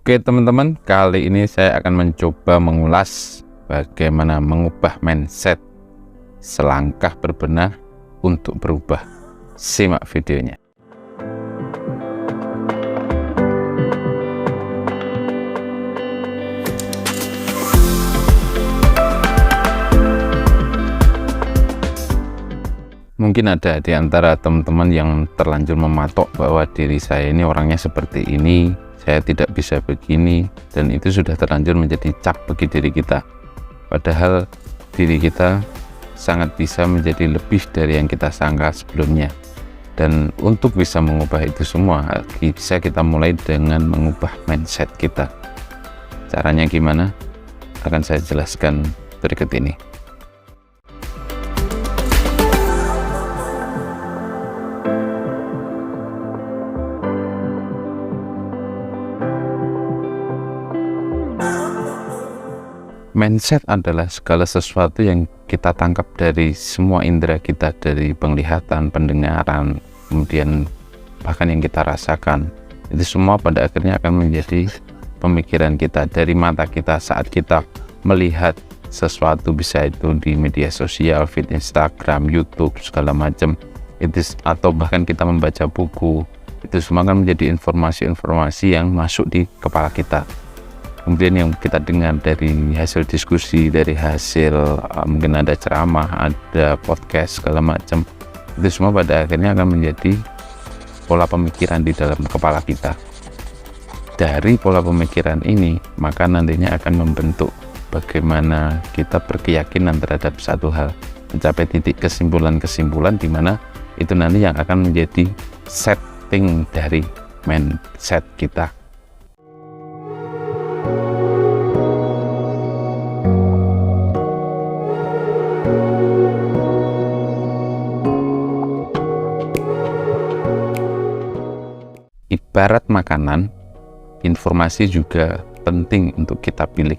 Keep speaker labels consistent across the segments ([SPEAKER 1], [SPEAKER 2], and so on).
[SPEAKER 1] Oke teman-teman, kali ini saya akan mencoba mengulas bagaimana mengubah mindset selangkah berbenah untuk berubah. Simak videonya. Mungkin ada di antara teman-teman yang terlanjur mematok bahwa diri saya ini orangnya seperti ini, saya tidak bisa begini, dan itu sudah terlanjur menjadi cap bagi diri kita. Padahal diri kita sangat bisa menjadi lebih dari yang kita sangka sebelumnya. Dan untuk bisa mengubah itu semua, bisa kita mulai dengan mengubah mindset kita. Caranya gimana? Akan saya jelaskan berikut ini. Mindset adalah segala sesuatu yang kita tangkap dari semua indera kita, dari penglihatan, pendengaran, kemudian bahkan yang kita rasakan. Itu semua pada akhirnya akan menjadi pemikiran kita, dari mata kita saat kita melihat sesuatu, bisa itu di media sosial, feed Instagram, YouTube, segala macam, atau bahkan kita membaca buku. Itu semua akan menjadi informasi-informasi yang masuk di kepala kita. Kemudian yang kita dengar dari hasil diskusi, dari hasil mungkin ada ceramah, ada podcast, segala macam, itu semua pada akhirnya akan menjadi pola pemikiran di dalam kepala kita. Dari pola pemikiran ini, maka nantinya akan membentuk bagaimana kita berkeyakinan terhadap satu hal, mencapai titik kesimpulan-kesimpulan di mana itu nanti yang akan menjadi setting dari mindset kita. Ibarat makanan, informasi juga penting untuk kita pilih.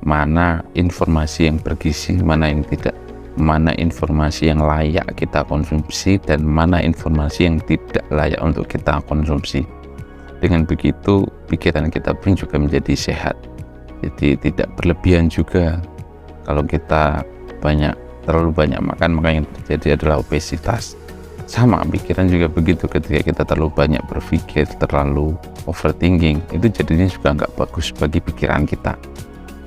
[SPEAKER 1] Mana informasi yang bergizi, mana yang tidak. Mana informasi yang layak kita konsumsi, dan mana informasi yang tidak layak untuk kita konsumsi. Dengan begitu, pikiran kita pun juga menjadi sehat. Jadi tidak berlebihan juga. Kalau kita terlalu banyak makan, maka yang terjadi adalah obesitas. Sama, pikiran juga begitu. Ketika kita terlalu banyak berpikir, terlalu overthinking, itu jadinya juga nggak bagus bagi pikiran kita.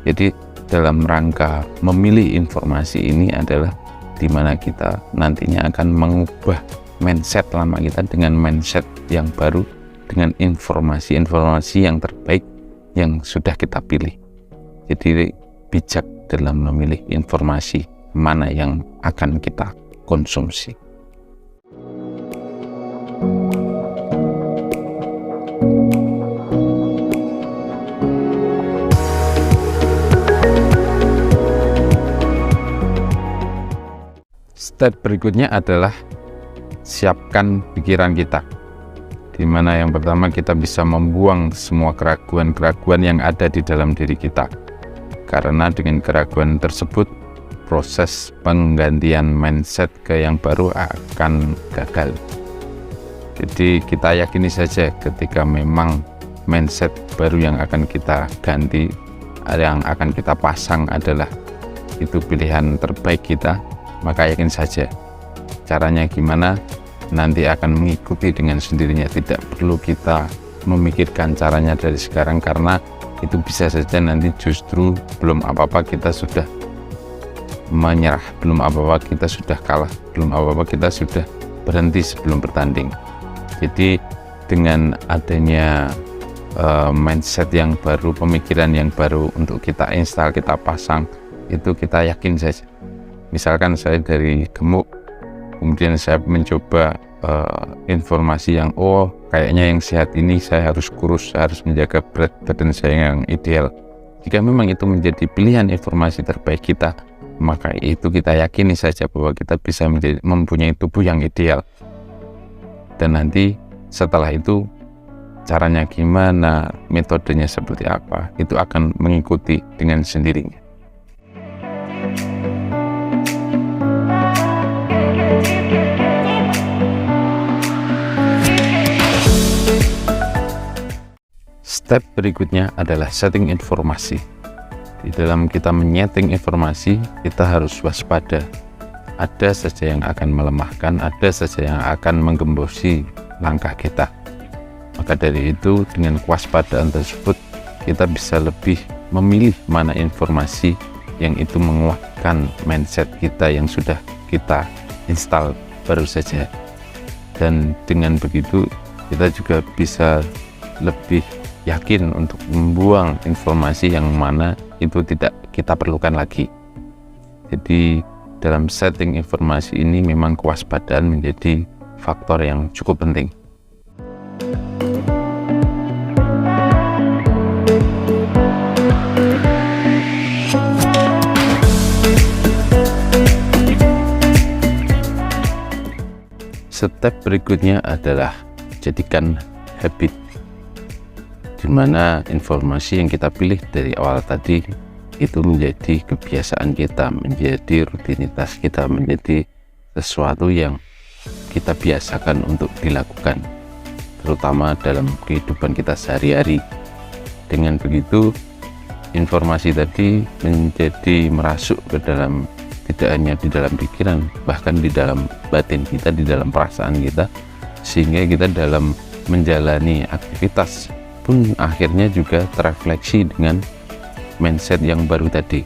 [SPEAKER 1] Jadi dalam rangka memilih informasi ini adalah dimana kita nantinya akan mengubah mindset lama kita dengan mindset yang baru, dengan informasi-informasi yang terbaik yang sudah kita pilih. Jadi bijak dalam memilih informasi mana yang akan kita konsumsi. Step berikutnya adalah siapkan pikiran kita, di mana yang pertama kita bisa membuang semua keraguan-keraguan yang ada di dalam diri kita, karena dengan keraguan tersebut proses penggantian mindset ke yang baru akan gagal. Jadi kita yakini saja ketika memang mindset baru yang akan kita ganti, yang akan kita pasang adalah itu pilihan terbaik kita, maka yakin saja caranya gimana nanti akan mengikuti dengan sendirinya. Tidak perlu kita memikirkan caranya dari sekarang, karena itu bisa saja nanti justru belum apa-apa kita sudah menyerah, belum apa-apa kita sudah kalah, belum apa-apa kita sudah berhenti sebelum bertanding. Jadi dengan adanya mindset yang baru, pemikiran yang baru untuk kita install, kita pasang, itu kita yakin saja. Misalkan saya dari gemuk, kemudian saya mencoba informasi yang kayaknya yang sehat ini saya harus kurus, saya harus menjaga berat badan saya yang ideal. Jika memang itu menjadi pilihan informasi terbaik kita, maka itu kita yakini saja bahwa kita bisa mempunyai tubuh yang ideal. Dan nanti setelah itu caranya gimana, metodenya seperti apa, itu akan mengikuti dengan sendirinya. Step berikutnya adalah setting informasi. Di dalam kita menyeting informasi, kita harus waspada. Ada saja yang akan melemahkan, ada saja yang akan menggembosi langkah kita. Maka dari itu, dengan kewaspadaan tersebut, kita bisa lebih memilih mana informasi yang itu menguatkan mindset kita yang sudah kita install baru saja. Dan dengan begitu, kita juga bisa lebih yakin untuk membuang informasi yang mana itu tidak kita perlukan lagi. Jadi dalam setting informasi ini memang kewaspadaan menjadi faktor yang cukup penting. Step berikutnya adalah jadikan habit, di mana informasi yang kita pilih dari awal tadi itu menjadi kebiasaan kita, menjadi rutinitas kita, menjadi sesuatu yang kita biasakan untuk dilakukan, terutama dalam kehidupan kita sehari-hari. Dengan begitu, informasi tadi menjadi merasuk ke dalam, tidak hanya di dalam pikiran, bahkan di dalam batin kita, di dalam perasaan kita, sehingga kita dalam menjalani aktivitas pun akhirnya juga terefleksi dengan mindset yang baru tadi.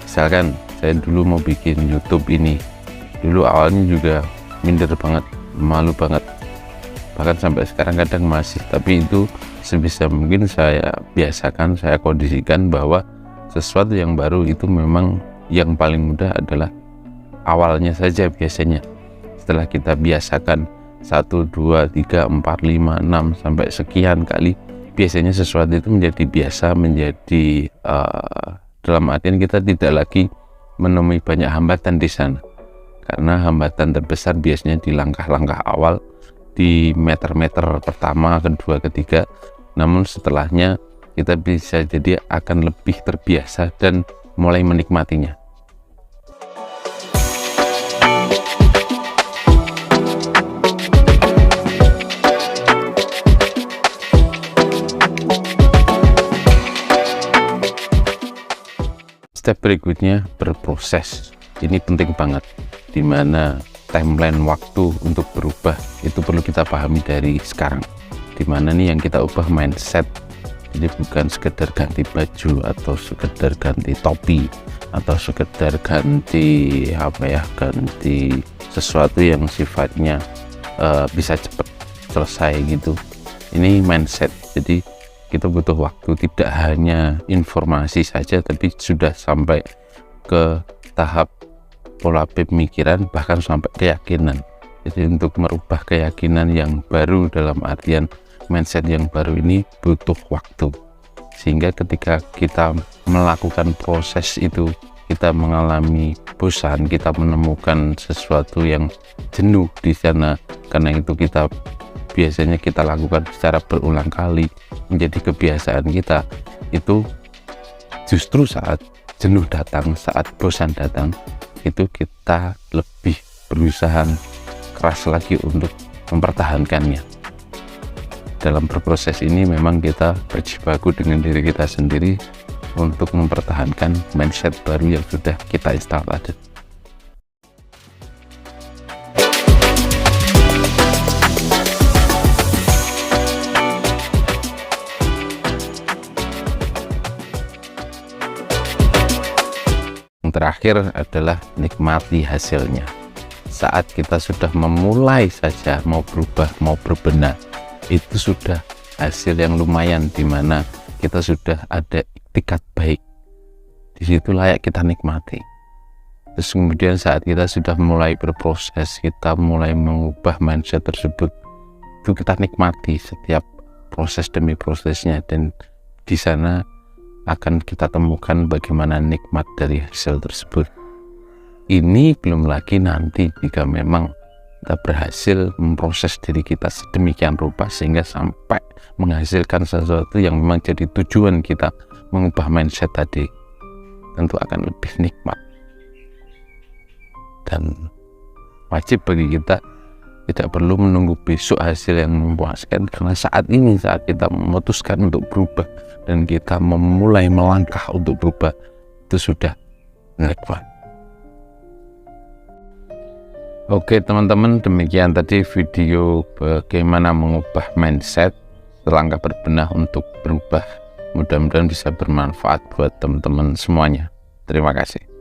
[SPEAKER 1] Misalkan saya dulu mau bikin YouTube ini, dulu awalnya juga minder banget, malu banget, bahkan sampai sekarang kadang masih, tapi itu sebisa mungkin saya biasakan, saya kondisikan bahwa sesuatu yang baru itu memang yang paling mudah adalah awalnya saja. Biasanya setelah kita biasakan 1, 2, 3, 4, 5, 6 sampai sekian kali, biasanya sesuatu itu menjadi biasa, menjadi dalam artian kita tidak lagi menemui banyak hambatan di sana, karena hambatan terbesar biasanya di langkah-langkah awal, di meter-meter pertama, kedua, ketiga. Namun setelahnya kita bisa jadi akan lebih terbiasa dan mulai menikmatinya. Step berikutnya berproses. Ini penting banget, dimana timeline waktu untuk berubah itu perlu kita pahami dari sekarang. Dimana nih yang kita ubah mindset. Jadi bukan sekedar ganti baju atau sekedar ganti topi atau sekedar ganti ganti sesuatu yang sifatnya bisa cepat selesai gitu. Ini mindset. Jadi kita butuh waktu, tidak hanya informasi saja, tapi sudah sampai ke tahap pola pemikiran, bahkan sampai keyakinan. Jadi untuk merubah keyakinan yang baru, dalam artian mindset yang baru ini butuh waktu, sehingga ketika kita melakukan proses itu, kita mengalami bosan, kita menemukan sesuatu yang jenuh di sana, karena itu kita biasanya kita lakukan secara berulang kali, menjadi kebiasaan kita. Itu justru saat jenuh datang, saat bosan datang, itu kita lebih berusaha keras lagi untuk mempertahankannya. Dalam berproses ini memang kita berjibaku dengan diri kita sendiri untuk mempertahankan mindset baru yang sudah kita install tadi. Yang terakhir adalah nikmati hasilnya. Saat kita sudah memulai saja mau berubah, mau berbenah, itu sudah hasil yang lumayan, dimana kita sudah ada iktikat baik. Di situ layak kita nikmati. Terus kemudian saat kita sudah mulai berproses, kita mulai mengubah mindset tersebut, itu kita nikmati setiap proses demi prosesnya, dan di sana akan kita temukan bagaimana nikmat dari hasil tersebut. Ini belum lagi nanti jika memang kita berhasil memproses diri kita sedemikian rupa sehingga sampai menghasilkan sesuatu yang memang jadi tujuan kita mengubah mindset tadi, tentu akan lebih nikmat. Dan wajib bagi kita Tidak perlu menunggu besok hasil yang memuaskan, karena saat ini saat kita memutuskan untuk berubah dan kita memulai melangkah untuk berubah, itu sudah lewat. Oke teman-teman, demikian tadi video bagaimana mengubah mindset, selangkah berbenah untuk berubah. Mudah-mudahan bisa bermanfaat buat teman-teman semuanya. Terima kasih.